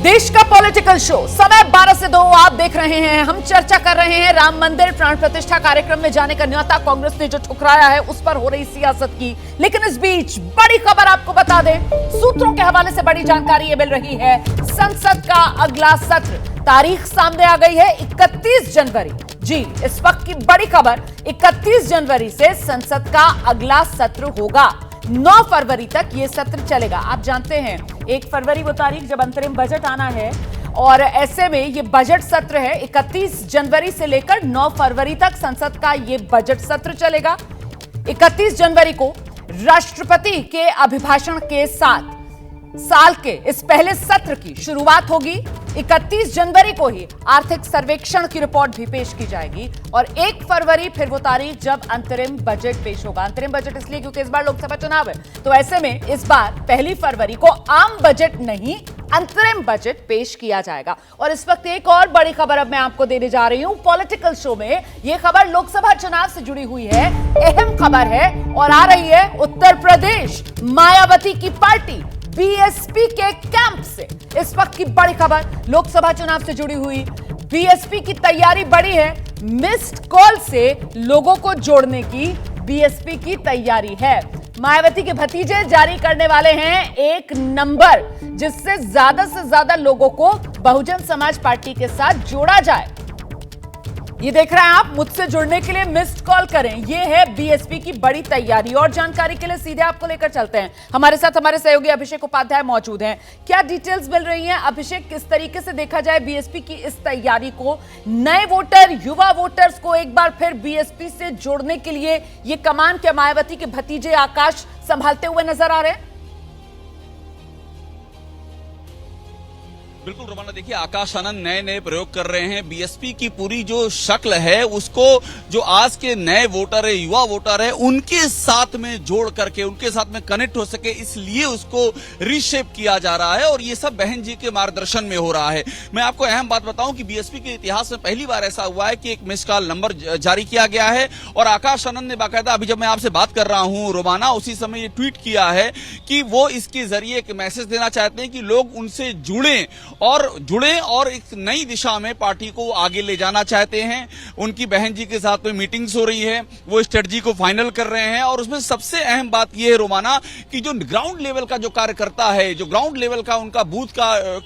देश का political show समय 12 से 2 आप देख रहे हैं। हम चर्चा कर रहे हैं राम मंदिर प्राण प्रतिष्ठा कार्यक्रम में जाने का न्योता कांग्रेस ने जो ठुकराया है उस पर हो रही सियासत की। लेकिन इस बीच बड़ी खबर आपको बता दें, सूत्रों के हवाले से बड़ी जानकारी ये मिल रही है। संसद का अगला सत्र तारीख सामने आ गई है 31 जनवरी। जी, इस वक्त की बड़ी खबर, 31 जनवरी से संसद का अगला सत्र होगा। 9 फरवरी तक यह सत्र चलेगा। आप जानते हैं 1 फरवरी वो तारीख जब अंतरिम बजट आना है और ऐसे में ये बजट सत्र है। 31 जनवरी से लेकर 9 फरवरी तक संसद का ये बजट सत्र चलेगा। 31 जनवरी को राष्ट्रपति के अभिभाषण के साथ साल के इस पहले सत्र की शुरुआत होगी। 31 जनवरी को ही आर्थिक सर्वेक्षण की रिपोर्ट भी पेश की जाएगी और 1 फरवरी फिर वो तारीख जब अंतरिम बजट पेश होगा। अंतरिम बजट इसलिए क्योंकि इस बार लोकसभा चुनाव है, तो ऐसे में इस बार 1 फरवरी को आम बजट नहीं अंतरिम बजट पेश किया जाएगा। और इस वक्त एक और बड़ी खबर अब मैं आपको देने जा रही हूं पॉलिटिकल शो में। यह खबर लोकसभा चुनाव से जुड़ी हुई है, अहम खबर है और आ रही है उत्तर प्रदेश मायावती की पार्टी बीएसपी के कैंप से। इस वक्त की बड़ी खबर लोकसभा चुनाव से जुड़ी हुई, बीएसपी की तैयारी बड़ी है। मिस्ड कॉल से लोगों को जोड़ने की बीएसपी की तैयारी है। मायावती के भतीजे जारी करने वाले हैं एक नंबर जिससे ज्यादा से ज्यादा लोगों को बहुजन समाज पार्टी के साथ जोड़ा जाए। ये देख रहे हैं आप, मुझसे जुड़ने के लिए मिस्ड कॉल करें। ये है बीएसपी की बड़ी तैयारी। और जानकारी के लिए सीधे आपको लेकर चलते हैं। हमारे साथ हमारे सहयोगी अभिषेक उपाध्याय मौजूद हैं। क्या डिटेल्स मिल रही हैं अभिषेक, किस तरीके से देखा जाए बीएसपी की इस तैयारी को? नए वोटर, युवा वोटर्स को एक बार फिर बीएसपी से जोड़ने के लिए ये कमान क्या मायावती के भतीजे आकाश संभालते हुए नजर आ रहे हैं? बिल्कुल रोमाना, देखिए आकाश आनंद नए नए प्रयोग कर रहे हैं। बीएसपी की पूरी जो शक्ल है उसको जो आज के नए वोटर है, युवा वोटर है, उनके साथ में जोड़ करके उनके साथ में कनेक्ट हो सके, इसलिए उसको रीशेप किया जा रहा है और ये सब बहन जी के मार्गदर्शन में हो रहा है। मैं आपको अहम बात बताऊं कि बीएसपी के इतिहास में पहली बार ऐसा हुआ है कि एक मिस कॉल नंबर जारी किया गया है और आकाश आनंद ने बाकायदा अभी जब मैं आपसे बात कर रहा हूं रोमाना, उसी समय ये ट्वीट किया है कि वो इसके जरिए एक मैसेज देना चाहते हैं कि लोग उनसे जुड़े और एक नई दिशा में पार्टी को आगे ले जाना चाहते हैं। उनकी बहन जी के साथ में मीटिंग्स हो रही है, वो स्ट्रेटजी को फाइनल कर रहे हैं और उसमें सबसे अहम बात यह है रोमाना कि जो ग्राउंड लेवल का जो कार्यकर्ता है, जो ग्राउंड लेवल का उनका बूथ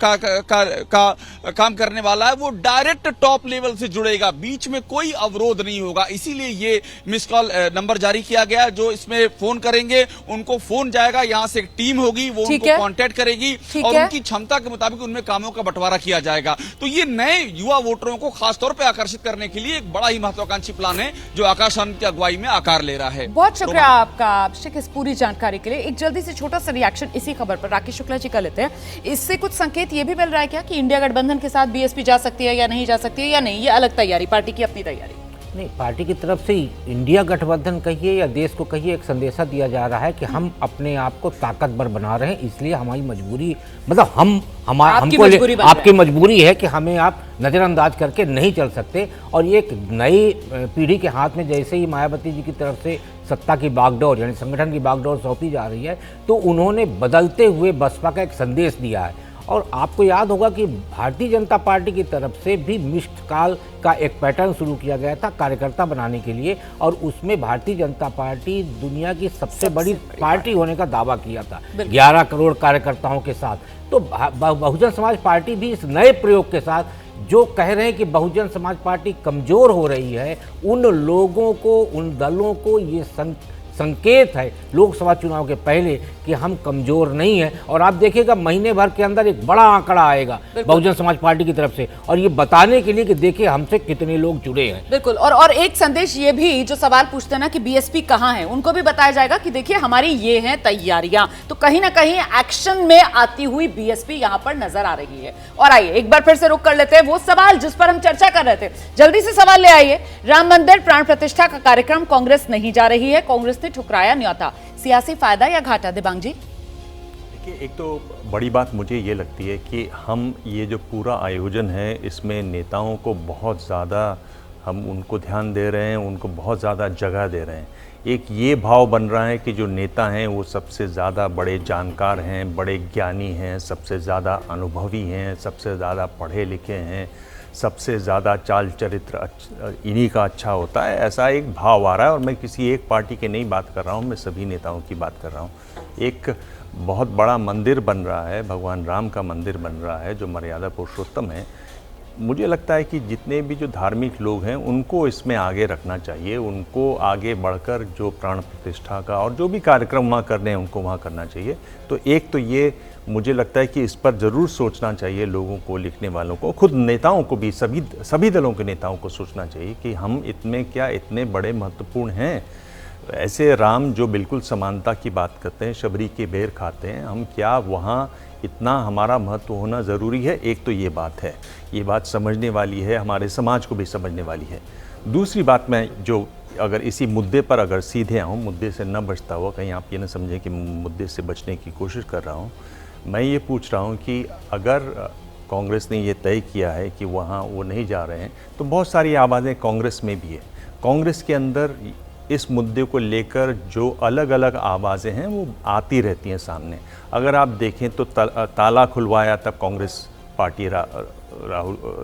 का काम करने वाला है, वो डायरेक्ट टॉप लेवल से जुड़ेगा, बीच में कोई अवरोध नहीं होगा। इसीलिए ये मिस कॉल नंबर जारी किया गया। जो इसमें फोन करेंगे उनको फोन जाएगा, यहां से एक टीम होगी, वो उनको कांटेक्ट करेगी और उनकी क्षमता के मुताबिक उनमें कामों का बंटवारा किया जाएगा। तो ये नए युवा वोटरों को खासतौर पे आकर्षित करने के लिए एक बड़ा ही महत्वाकांक्षी प्लान है जो आकाश आनंद की अगुवाई में आकार ले रहा है। बहुत शुक्रिया आपका अभिषेक इस पूरी जानकारी के लिए। एक जल्दी से छोटा सा रिएक्शन इसी खबर पर राकेश शुक्ला जी का लेते हैं। इससे कुछ संकेत ये भी मिल रहा है क्या कि इंडिया गठबंधन के साथ बीएसपी जा सकती है या नहीं जा सकती है, या नहीं ये अलग तैयारी, पार्टी की अपनी तैयारी? नहीं, पार्टी की तरफ से इंडिया गठबंधन कहिए या देश को कहिए, एक संदेशा दिया जा रहा है कि हम अपने आप को ताकतवर बना रहे हैं, इसलिए हमारी मजबूरी, मतलब आपकी मजबूरी है कि हमें आप नज़रअंदाज करके नहीं चल सकते। और ये एक नई पीढ़ी के हाथ में जैसे ही मायावती जी की तरफ से सत्ता की बागडोर यानी संगठन की बागडोर सौंपी जा रही है, तो उन्होंने बदलते हुए बसपा का एक संदेश दिया है। और आपको याद होगा कि भारतीय जनता पार्टी की तरफ से भी मिस्ड कॉल का एक पैटर्न शुरू किया गया था कार्यकर्ता बनाने के लिए, और उसमें भारतीय जनता पार्टी दुनिया की सबसे बड़ी पार्टी होने का दावा किया था 11 करोड़ कार्यकर्ताओं के साथ। तो बहुजन समाज पार्टी भी इस नए प्रयोग के साथ जो कह रहे हैं कि बहुजन समाज पार्टी कमजोर हो रही है, उन लोगों को, उन दलों को ये संकेत है लोकसभा चुनाव के पहले कि हम कमजोर नहीं हैं। और आप देखिएगा महीने भर के अंदर एक बड़ा आंकड़ा आएगा बहुजन समाज पार्टी की तरफ से, और ये बताने के लिए कि देखिए हमसे कितने लोग जुड़े हैं। बिल्कुल। और एक संदेश ये भी, जो सवाल पूछते हैं ना कि बीएसपी कहां है, उनको भी बताया जाएगा कि देखिए हमारी ये हैं तैयारियां। तो कहीं ना कहीं एक्शन में आती हुई बीएसपी यहां पर नजर आ रही है। और आइए एक बार फिर से रुक कर लेते हैं वो सवाल जिस पर हम चर्चा कर रहे थे। जल्दी से सवाल ले आइए। राम मंदिर प्राण प्रतिष्ठा का कार्यक्रम कांग्रेस नहीं जा रही है, कांग्रेस ने ठुकराया न्योता, सियासी फायदा या घाटा? दिबांग जी, देखिए, एक तो बड़ी बात मुझे ये लगती है कि हम ये जो पूरा आयोजन है इसमें नेताओं को बहुत ज़्यादा हम उनको ध्यान दे रहे हैं, उनको बहुत ज़्यादा जगह दे रहे हैं। एक ये भाव बन रहा है कि जो नेता हैं वो सबसे ज़्यादा बड़े जानकार हैं, बड़े ज्ञानी हैं, सबसे ज़्यादा अनुभवी हैं, सबसे ज़्यादा पढ़े लिखे हैं, सबसे ज़्यादा चाल चरित्र इन्हीं का अच्छा होता है, ऐसा एक भाव आ रहा है। और मैं किसी एक पार्टी की नहीं बात कर रहा हूँ, मैं सभी नेताओं की बात कर रहा हूँ। एक बहुत बड़ा मंदिर बन रहा है, भगवान राम का मंदिर बन रहा है जो मर्यादा पुरुषोत्तम है। मुझे लगता है कि जितने भी जो धार्मिक लोग हैं उनको इसमें आगे रखना चाहिए, उनको आगे बढ़कर जो प्राण प्रतिष्ठा का और जो भी कार्यक्रम वहाँ करने हैं उनको वहाँ करना चाहिए। तो एक तो ये मुझे लगता है कि इस पर ज़रूर सोचना चाहिए लोगों को, लिखने वालों को, खुद नेताओं को भी, सभी दलों के नेताओं को सोचना चाहिए कि हम इतने बड़े महत्वपूर्ण हैं। ऐसे राम जो बिल्कुल समानता की बात करते हैं, शबरी के बेर खाते हैं, हम क्या वहाँ इतना हमारा महत्व होना ज़रूरी है? एक तो ये बात है, ये बात समझने वाली है, हमारे समाज को भी समझने वाली है। दूसरी बात मैं जो अगर इसी मुद्दे पर अगर सीधे आऊँ, मुद्दे से न बचता हुआ, कहीं आप ये न समझें कि मुद्दे से बचने की कोशिश कर रहा हूँ, मैं ये पूछ रहा हूँ कि अगर कांग्रेस ने ये तय किया है कि वहाँ वो नहीं जा रहे हैं, तो बहुत सारी आवाज़ें कांग्रेस में भी है। कांग्रेस के अंदर इस मुद्दे को लेकर जो अलग अलग आवाज़ें हैं वो आती रहती हैं सामने। अगर आप देखें तो ताला खुलवाया तब कांग्रेस पार्टी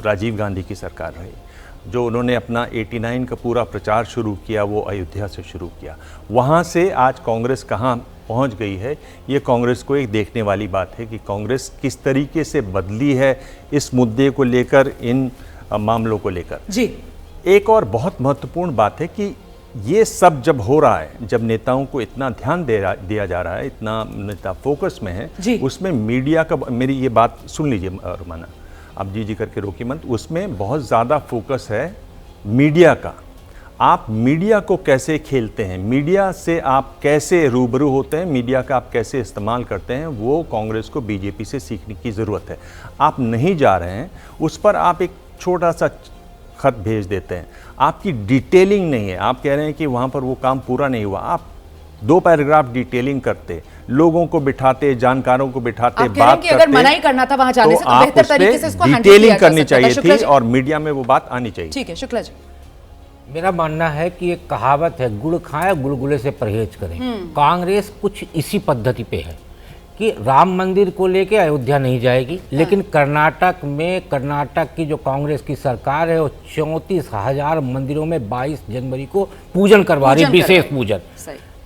राजीव गांधी की सरकार रही। जो उन्होंने अपना 89 का पूरा प्रचार शुरू किया वो अयोध्या से शुरू किया। वहाँ से आज कांग्रेस कहाँ पहुँच गई है, ये कांग्रेस को एक देखने वाली बात है कि कांग्रेस किस तरीके से बदली है इस मुद्दे को लेकर, इन मामलों को लेकर। जी एक और बहुत महत्वपूर्ण बात है कि ये सब जब हो रहा है, जब नेताओं को इतना ध्यान दिया जा रहा है, इतना नेता फोकस में है, उसमें मीडिया का, मेरी ये बात सुन लीजिए रुमाना, आप जी करके रोकिए मत, उसमें बहुत ज़्यादा फोकस है मीडिया का। आप मीडिया को कैसे खेलते हैं, मीडिया से आप कैसे रूबरू होते हैं, मीडिया का आप कैसे इस्तेमाल करते हैं, वो कांग्रेस को बीजेपी से सीखने की ज़रूरत है। आप नहीं जा रहे हैं, उस पर आप एक छोटा सा खत भेज देते हैं, आपकी डिटेलिंग नहीं है, आप कह रहे हैं कि वहाँ पर वो काम पूरा नहीं हुआ, आप 2 पैराग्राफ डिटेलिंग करते, लोगों को बिठाते, जानकारों को बिठाते, बात करते, अगर मना ही करना था वहाँ जाने से तो बेहतर तरीके से इसको डिटेलिंग करनी चाहिए थी और मीडिया में वो बात आनी चाहिए। ठीक है शुक्ला जी, मेरा मानना है कि एक कहावत है, गुड़ खाए गुलगुले से परहेज करें। कांग्रेस कुछ इसी पद्धति पे है कि राम मंदिर को लेके अयोध्या नहीं जाएगी, लेकिन कर्नाटक में, कर्नाटक की जो कांग्रेस की सरकार है वो 34,000 मंदिरों में 22 जनवरी को पूजन करवा रही, विशेष पूजन।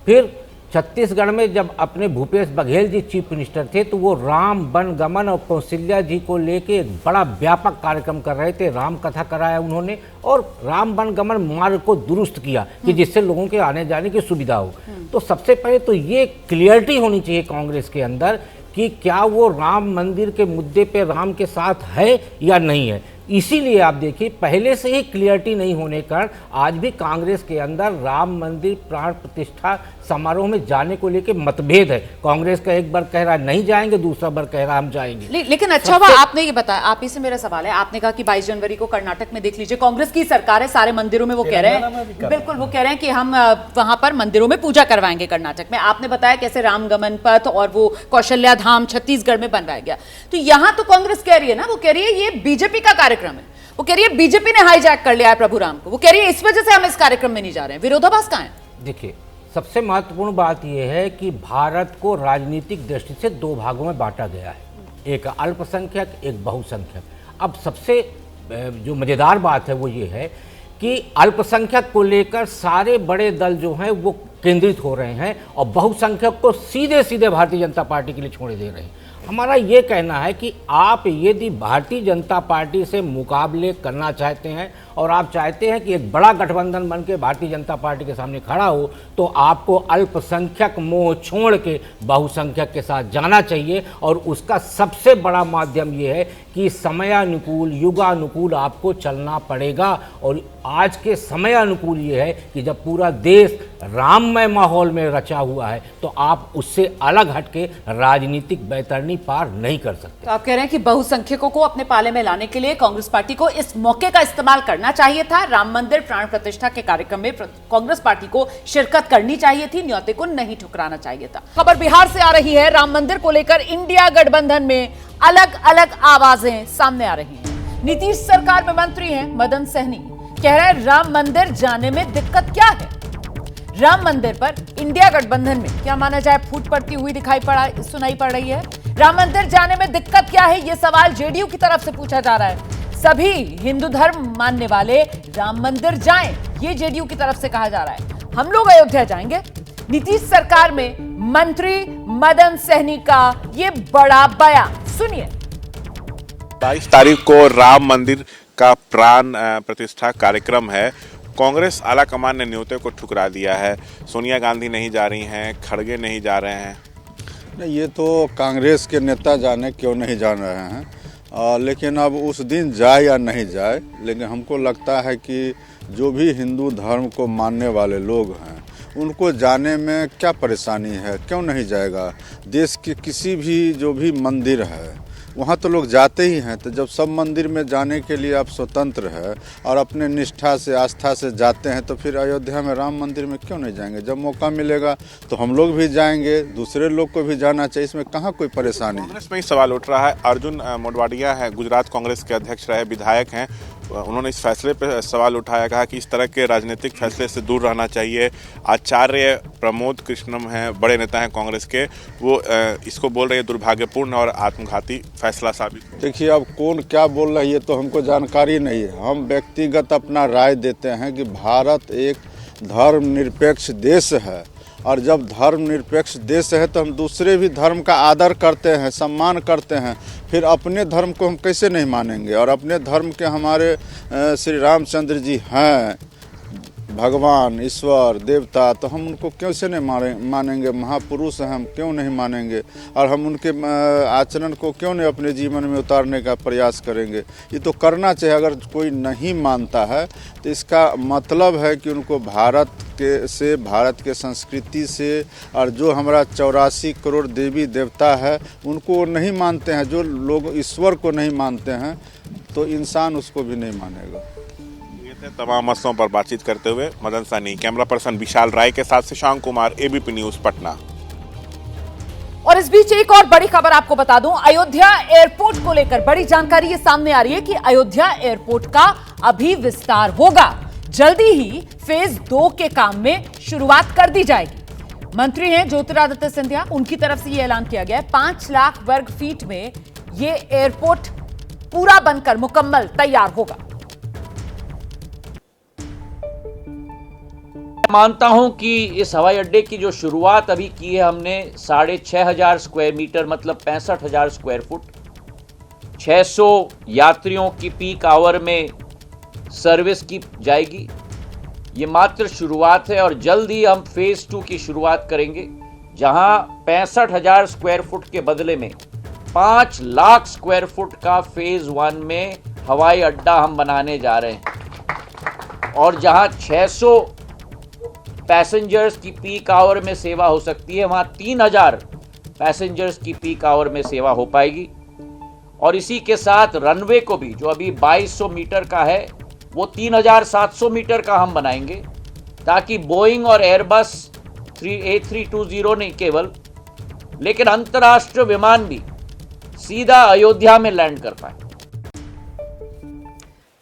फिर छत्तीसगढ़ में जब अपने भूपेश बघेल जी चीफ मिनिस्टर थे तो वो राम वन गमन और कौशल्या जी को लेके एक बड़ा व्यापक कार्यक्रम कर रहे थे, राम कथा कराया उन्होंने और राम वन गमन मार्ग को दुरुस्त किया कि जिससे लोगों के आने जाने की सुविधा हो। तो सबसे पहले तो ये क्लियरिटी होनी चाहिए कांग्रेस के अंदर कि क्या वो राम मंदिर के मुद्दे पे राम के साथ है या नहीं है। इसीलिए आप देखिए पहले से ही क्लियरिटी नहीं होने कारण आज भी कांग्रेस के अंदर राम मंदिर प्राण प्रतिष्ठा समारोह में जाने को लेकर मतभेद है। कांग्रेस का एक बार कह रहा है नहीं जाएंगे, दूसरा बार कह रहा है हम जाएंगे। लेकिन अच्छा हुआ आपने ये बताया, आप ही से मेरा सवाल है, आपने कहा कि 22 जनवरी को कर्नाटक में देख लीजिए कांग्रेस की सरकार है, सारे मंदिरों में वो कह रहे हैं, बिल्कुल वो कह रहे हैं कि हम वहां पर मंदिरों में पूजा करवाएंगे कर्नाटक में। आपने बताया कैसे रामगमन पथ और वो कौशल्या धाम छत्तीसगढ़ में बनवाया गया। तो यहाँ तो कांग्रेस कह रही है ना, वो कह रही है ये बीजेपी का कार्यक्रम है, वो कह रही है बीजेपी ने हाईजैक कर लिया है प्रभु राम को, वो कह रही है इस वजह से हम इस कार्यक्रम में नहीं जा रहे हैं। विरोधाभास कहां है? देखिए सबसे महत्वपूर्ण बात यह है कि भारत को राजनीतिक दृष्टि से 2 भागों में बांटा गया है, एक अल्पसंख्यक, एक बहुसंख्यक। अब सबसे जो मजेदार बात है वो ये है कि अल्पसंख्यक को लेकर सारे बड़े दल जो हैं वो केंद्रित हो रहे हैं और बहुसंख्यक को सीधे सीधे भारतीय जनता पार्टी के लिए छोड़ दे रहे हैं। हमारा ये कहना है कि आप यदि भारतीय जनता पार्टी से मुकाबले करना चाहते हैं और आप चाहते हैं कि एक बड़ा गठबंधन बन के भारतीय जनता पार्टी के सामने खड़ा हो, तो आपको अल्पसंख्यक मोह छोड़ के बहुसंख्यक के साथ जाना चाहिए। और उसका सबसे बड़ा माध्यम ये है कि समयानुकूल, युगानुकूल आपको चलना पड़ेगा। और आज के समयानुकूल ये है कि जब पूरा देश राममय माहौल में रचा हुआ है तो आप उससे अलग हटके राजनीतिक बैतरनी पार नहीं कर सकते। तो आप कह रहे हैं कि बहुसंख्यकों को अपने पाले में लाने के लिए कांग्रेस पार्टी को इस मौके का इस्तेमाल करना चाहिए था, राम मंदिर प्राण प्रतिष्ठा के कार्यक्रम में कांग्रेस पार्टी को शिरकत करनी चाहिए थी, न्योते को नहीं ठुकराना चाहिए था। खबर बिहार से आ रही है, राम मंदिर को लेकर इंडिया गठबंधन में अलग अलग आवाजें सामने आ रही हैं। नीतीश सरकार में मंत्री हैं मदन सहनी, कह रहे हैं राम मंदिर जाने में दिक्कत क्या है। राम मंदिर पर इंडिया गठबंधन में क्या माना जाए फूट पड़ती हुई सुनाई पड़ रही है। राम मंदिर जाने में दिक्कत क्या है, यह सवाल जेडीयू की तरफ से पूछा जा रहा है। सभी हिंदू धर्म मानने वाले राम मंदिर जाएं, ये जेडीयू की तरफ से कहा जा रहा है। हम लोग अयोध्या जाएंगे। नीतीश सरकार में मंत्री मदन सहनी का ये बड़ा बयान सुनिए। 22 तारीख को राम मंदिर का प्राण प्रतिष्ठा कार्यक्रम है। कांग्रेस आलाकमान ने न्योते को ठुकरा दिया है। सोनिया गांधी नहीं जा रही हैं, खड़गे नहीं जा रहे हैं। नहीं, ये तो कांग्रेस के नेता जाने क्यों नहीं जान रहे हैं, लेकिन अब उस दिन जाए या नहीं जाए, लेकिन हमको लगता है कि जो भी हिंदू धर्म को मानने वाले लोग हैं उनको जाने में क्या परेशानी है, क्यों नहीं जाएगा। देश के किसी भी जो भी मंदिर है वहाँ तो लोग जाते ही हैं। तो जब सब मंदिर में जाने के लिए आप स्वतंत्र है और अपने निष्ठा से आस्था से जाते हैं, तो फिर अयोध्या में राम मंदिर में क्यों नहीं जाएंगे। जब मौका मिलेगा तो हम लोग भी जाएंगे, दूसरे लोग को भी जाना चाहिए, इसमें कहाँ कोई परेशानी। कांग्रेस में ही सवाल उठ रहा है। अर्जुन मोढवाडिया है, गुजरात कांग्रेस के अध्यक्ष रहे, विधायक हैं। उन्होंने इस फैसले पर सवाल उठाया, कहा कि इस तरह के राजनीतिक फैसले से दूर रहना चाहिए। आचार्य प्रमोद कृष्णम हैं, बड़े नेता हैं कांग्रेस के, वो इसको बोल रहे हैं दुर्भाग्यपूर्ण और आत्मघाती फैसला साबित। देखिए, अब कौन क्या बोल रहा है ये तो हमको जानकारी नहीं है। हम व्यक्तिगत अपना राय देते हैं कि भारत एक धर्मनिरपेक्ष देश है, और जब धर्मनिरपेक्ष देश है तो हम दूसरे भी धर्म का आदर करते हैं, सम्मान करते हैं। फिर अपने धर्म को हम कैसे नहीं मानेंगे। और अपने धर्म के हमारे श्री रामचंद्र जी हैं, भगवान, ईश्वर, देवता, तो हम उनको कैसे नहीं मानेंगे। महापुरुष हैं, हम क्यों नहीं मानेंगे। और हम उनके आचरण को क्यों नहीं अपने जीवन में उतारने का प्रयास करेंगे। ये तो करना चाहिए। अगर कोई नहीं मानता है तो इसका मतलब है कि उनको भारत के संस्कृति से और जो हमारा 84 करोड़ देवी देवता है उनको नहीं मानते हैं। जो लोग ईश्वर को नहीं मानते हैं तो इंसान उसको भी नहीं मानेगा। तमाम मसलों पर बातचीत करते हुए मदन सहनी। कैमरा पर्सन विशाल राय के साथ शशांक कुमार, एबीपी न्यूज, पटना। और इस बीच एक और बड़ी खबर आपको बता दूं, अयोध्या एयरपोर्ट को लेकर बड़ी जानकारी ये सामने आ रही है कि अयोध्या एयरपोर्ट का अभी विस्तार होगा। जल्दी ही फेज 2 के काम में शुरुआत कर दी जाएगी। मंत्री हैं ज्योतिरादित्य सिंधिया, उनकी तरफ से यह ऐलान किया गया है 5 लाख वर्ग फीट में ये एयरपोर्ट पूरा बनकर मुकम्मल तैयार होगा। मानता हूं कि इस हवाई अड्डे की जो शुरुआत अभी की है हमने 6,500 स्क्वायर मीटर, मतलब 65,000 स्क्वायर फुट, 600 यात्रियों की पीक आवर में सर्विस की जाएगी। ये मात्र शुरुआत है और जल्द ही हम फेज 2 की शुरुआत करेंगे, जहां 65,000 स्क्वायर फुट के बदले में 5 लाख स्क्वायर फुट का फेज 1 में हवाई अड्डा हम बनाने जा रहे हैं। और जहां 600 पैसेंजर्स की पीक आवर में सेवा हो सकती है, वहां 3,000 पैसेंजर्स की पीक आवर में सेवा हो पाएगी। और इसी के साथ रनवे को भी, जो अभी 2200 मीटर का है, वो 3,700 मीटर का हम बनाएंगे, ताकि बोइंग और एयरबस A320 नहीं केवल, लेकिन अंतर्राष्ट्रीय विमान भी सीधा अयोध्या में लैंड कर पाए।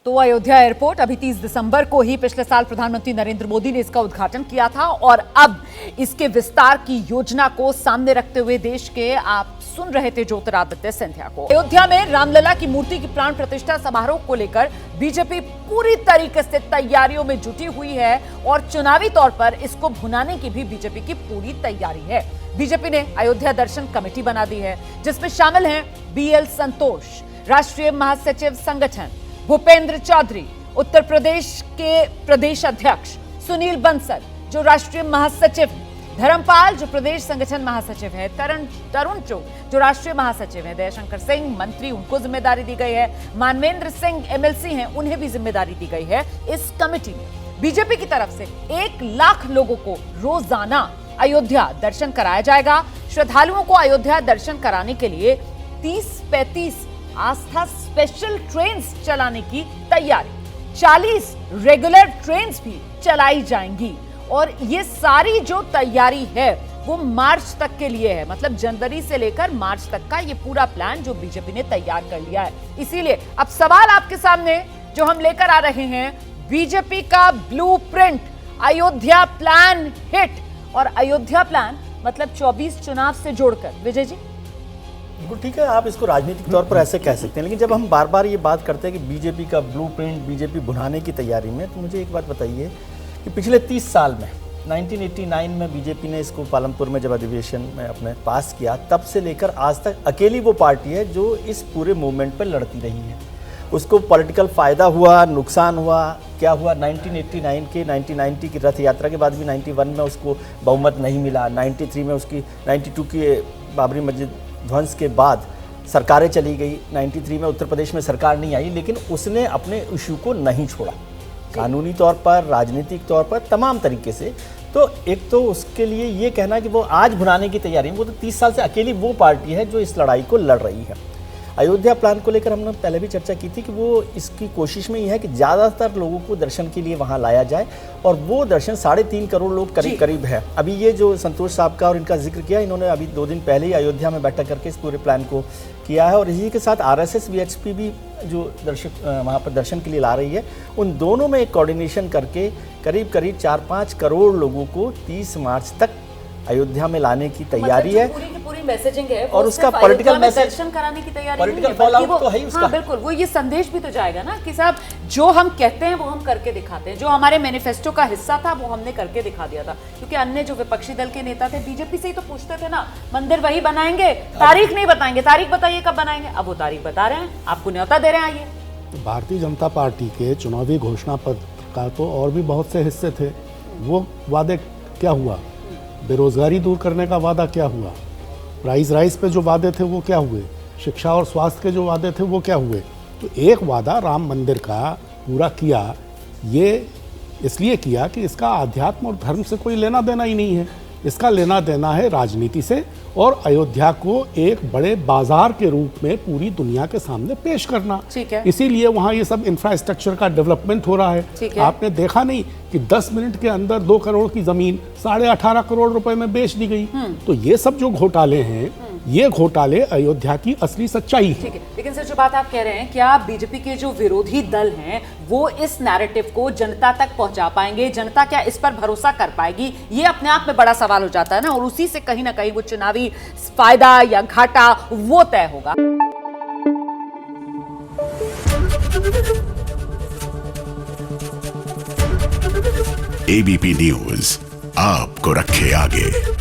तो अयोध्या एयरपोर्ट अभी 30 दिसंबर को ही पिछले साल प्रधानमंत्री नरेंद्र मोदी ने इसका उद्घाटन किया था, और अब इसके विस्तार की योजना को सामने रखते हुए देश के आप सुन रहे थे ज्योतिरादित्य सिंधिया को। अयोध्या में रामलला की मूर्ति की प्राण प्रतिष्ठा समारोह को लेकर बीजेपी पूरी तरीके से तैयारियों में जुटी हुई है, और चुनावी तौर पर इसको भुनाने की भी बीजेपी की पूरी तैयारी है। बीजेपी ने अयोध्या दर्शन कमेटी बना दी है, जिसमें शामिल हैं BL संतोष, राष्ट्रीय महासचिव संगठन, भूपेंद्र चौधरी, उत्तर प्रदेश के प्रदेश अध्यक्ष, सुनील बंसल जो राष्ट्रीय महासचिव, धर्मपाल जो प्रदेश संगठन महासचिव है, तरुण चुग जो राष्ट्रीय महासचिव है, दयाशंकर सिंह मंत्री, उनको जिम्मेदारी दी गई है, मानवेंद्र सिंह MLC हैं, उन्हें भी जिम्मेदारी दी गई है। इस कमेटी में बीजेपी की तरफ से 1 लाख लोगों को रोजाना अयोध्या दर्शन कराया जाएगा। श्रद्धालुओं को अयोध्या दर्शन कराने के लिए 30-35 आस्था स्पेशल ट्रेन्स चलाने की तैयारी, 40 रेगुलर ट्रेन्स भी चलाई जाएंगी। और ये सारी जो तैयारी है वो मार्च तक के लिए है, मतलब जनवरी से लेकर मार्च तक का ये पूरा प्लान जो बीजेपी ने तैयार कर लिया है। इसीलिए अब सवाल आपके सामने जो हम लेकर आ रहे हैं, बीजेपी का ब्लूप्रिंट, अयोध्या प्लान हिट। और अयोध्या प्लान मतलब 24 चुनाव से जोड़कर, विजय जी। बिल्कुल ठीक है, आप इसको राजनीतिक तौर पर ऐसे कह सकते हैं, लेकिन जब हम बार बार ये बात करते हैं कि बीजेपी का ब्लूप्रिंट, बीजेपी भुनाने की तैयारी में, तो मुझे एक बात बताइए कि पिछले 30 साल में 1989 में बीजेपी ने इसको पालमपुर में जब अधिवेशन में अपने पास किया, तब से लेकर आज तक अकेली वो पार्टी है जो इस पूरे मूवमेंट पर लड़ती रही है। उसको पॉलिटिकल फ़ायदा हुआ, नुकसान हुआ, क्या हुआ 1989 के 1990 की रथ यात्रा के बाद भी 91 में उसको बहुमत नहीं मिला, 93 में उसकी 92 की बाबरी मस्जिद ध्वंस के बाद सरकारें चली गई, 93 में उत्तर प्रदेश में सरकार नहीं आई, लेकिन उसने अपने इशू को नहीं छोड़ा, कानूनी तौर पर, राजनीतिक तौर पर, तमाम तरीके से। तो एक तो उसके लिए ये कहना कि वो आज भुनाने की तैयारी में, वो तो 30 साल से अकेली वो पार्टी है जो इस लड़ाई को लड़ रही है। अयोध्या प्लान को लेकर हमने पहले भी चर्चा की थी कि वो इसकी कोशिश में ये है कि ज़्यादातर लोगों को दर्शन के लिए वहाँ लाया जाए, और वो दर्शन 3.5 करोड़ लोग करीब करीब है। अभी ये जो संतोष साहब का और इनका जिक्र किया, इन्होंने अभी 2 दिन पहले ही अयोध्या में बैठक करके इस पूरे प्लान को किया है, और इसी के साथ RSS VHP भी जो दर्शक वहाँ पर दर्शन के लिए ला रही है, उन दोनों में एक कोऑर्डिनेशन करके करीब करीब 4-5 करोड़ लोगों को 30 मार्च तक अयोध्या में लाने की तैयारी है। पूरी की पूरी मैसेजिंग है, और उसका पॉलिटिकल मैसेज, दर्शन कराने की तैयारी पॉलिटिकल फॉलोआउट तो है ही उसका। हाँ, बिल्कुल, वो ये संदेश भी तो जाएगा ना कि साहब जो हम कहते हैं वो हम करके दिखाते हैं, जो हमारे मैनिफेस्टो का हिस्सा था वो हमने करके दिखा दिया था। क्योंकि अन्य जो विपक्षी दल के नेता थे बीजेपी से ही तो पूछते थे ना, मंदिर वही बनाएंगे, तारीख नहीं बताएंगे, तारीख बताइए कब बनाएंगे। अब वो तारीख बता रहे हैं, आपको न्योता दे रहे हैं। आइए, भारतीय जनता पार्टी के चुनावी घोषणा पत्र का तो और भी बहुत से हिस्से थे, वो वादे क्या हुआ? बेरोजगारी दूर करने का वादा क्या हुआ? प्राइस राइस पे जो वादे थे वो क्या हुए? शिक्षा और स्वास्थ्य के जो वादे थे वो क्या हुए? तो एक वादा राम मंदिर का पूरा किया, ये इसलिए किया कि इसका आध्यात्म और धर्म से कोई लेना देना ही नहीं है, इसका लेना देना है राजनीति से, और अयोध्या को एक बड़े बाजार के रूप में पूरी दुनिया के सामने पेश करना। ठीक है। इसीलिए वहाँ ये सब इंफ्रास्ट्रक्चर का डेवलपमेंट हो रहा है। आपने देखा नहीं कि 10 मिनट के अंदर 2 करोड़ की जमीन 18.5 करोड़ रुपए में बेच दी गई। तो ये सब जो घोटाले हैं, ये घोटाले अयोध्या की असली सच्चाई है। ठीक है, लेकिन सर जो बात आप कह रहे हैं, क्या बीजेपी के जो विरोधी दल हैं वो इस नैरेटिव को जनता तक पहुंचा पाएंगे? जनता क्या इस पर भरोसा कर पाएगी? ये अपने आप में बड़ा सवाल हो जाता है ना, और उसी से कहीं ना कहीं वो चुनावी फायदा या घाटा वो तय होगा। ABP न्यूज आपको रखे आगे।